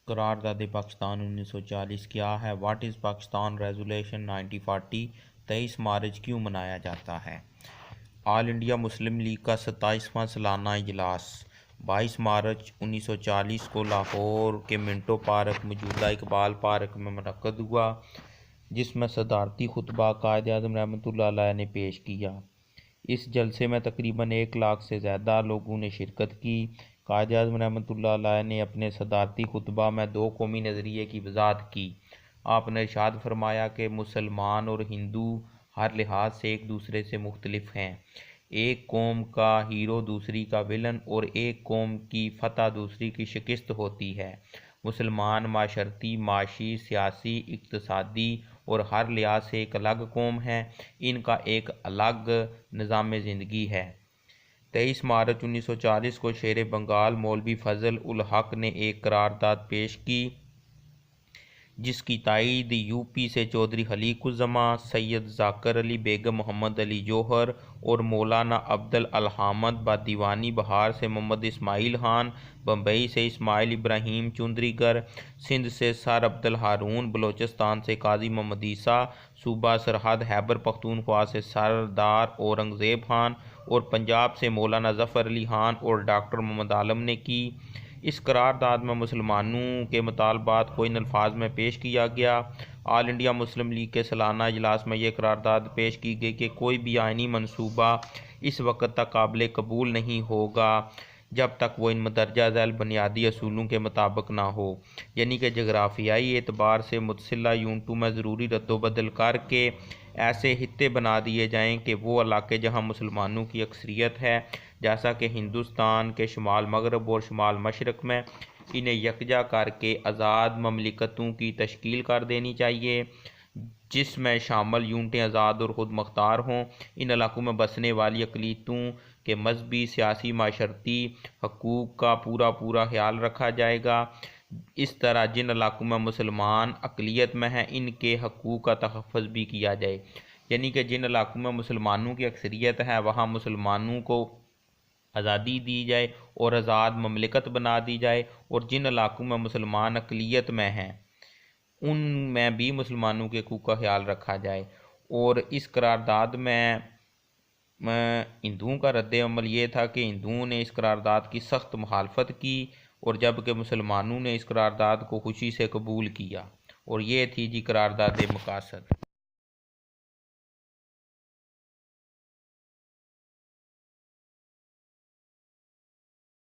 करारदाद पाकिस्तान 1940 क्या है? What is Pakistan resolution 1940? 23 मार्च क्यों मनाया जाता है? ऑल इंडिया मुस्लिम लीग का 27वां सालाना इजलास 22 मार्च 1940 को लाहौर के मिंटो पार्क मौजूदा इकबाल पार्क में मुनक्कद हुआ, जिसमें सदारती खुतबा कायद आज़म रहमतुल्लाह अलैह ने पेश किया। इस जलसे में तकरीबन 1 लाख से ज़्यादा लोगों ने शिरकत की। कायद आज़म रहमतुल्लाह अलैह ने अपने सदारती खुतबा में 2 कौमी नज़रिए की वजाहत की। आपने इरशाद फरमाया कि मुसलमान और हिंदू हर लिहाज से एक दूसरे से मुख्तलिफ हैं। एक कौम का हीरो दूसरी का विलन और एक कौम की फतह दूसरी की शिकस्त होती है। मुसलमान माशरती, माशी, सियासी, इक़्तिसादी और हर लिहाज से एक अलग कौम है। इनका एक अलग निज़ाम ज़िंदगी है। 23 मार्च 1940 को शेर बंगाल मौलवी फजल उल हक ने एक करारदाद पेश की, जिसकी तायीद यूपी से चौधरी हलीकुज़्ज़मा, सैयद ज़ाकर अली, बेगम मोहम्मद अली जौहर और मौलाना अब्दुल अल हामिद बादीवानी, बहार से मोहम्मद इस्माइल खान, बम्बई से इस्माइल इब्राहिम चुंदरीगर, सिंध से सर अब्दुल हारून, बलोचिस्तान से काजी मोहम्मद ईसा, सूबा सरहद खैबर पख्तूनख्वा से सरदार औरंगज़ेब खान और पंजाब से मौलाना ज़फ़र अली खान और डॉक्टर मोहम्मद आलम ने की। इस करारदाद में मुसलमानों के मुतालबात को इन अल्फाज में पेश किया गया। ऑल इंडिया मुस्लिम लीग के सालाना इजलास में यह करारदाद पेश की गई कि कोई भी आइनी मनसूबा इस वक्त तक काबिल कबूल नहीं होगा जब तक वो इन मंदरजा झैल बुनियादी असूलों के मुताबिक ना हो, यानी कि जगराफियाई एतबार से मुतसिला यूनिटों में ज़रूरी रद्दोबदल करके ऐसे हित्ते बना दिए जाएँ कि वो इलाके जहाँ मुसलमानों की अक्सरियत है, जैसा कि हिंदुस्तान के शुमाल मगरब और शुमाल मशरक़ में, इन्हें यकजा करके आज़ाद ममलिकतों की तश्कील कर देनी चाहिए, जिसमें शामिल यूनिटें आज़ाद और ख़ुद मुख्तार हों। इन इलाकों में बसने वाली अक़लियतों के मजहबी, सियासी, माशरती हकूक़ का पूरा ख्याल रखा जाएगा। इस तरह जिन इलाकों में मुसलमान अक़लियत में हैं, इनके हकूक़ का तहफ़्फ़ुज़ भी किया जाए, यानी कि जिन इलाकों में मुसलमानों की अक्सरियत है वहाँ मुसलमानों को आज़ादी दी जाए और आज़ाद ममलिकत बना दी जाए, और जिन इलाकों में मुसलमान अक़लियत में हैं उनमें भी मुसलमानों के हकूक़ का ख्याल रखा जाए। और इस करारदाद में हिंदुओं का रद्द अमल ये था कि हिंदुओं ने इस करारदाद की सख्त मुखालफत की, और जबकि मुसलमानों ने इस करारदाद को खुशी से कबूल किया। और ये थी जी करारदाद मकासद।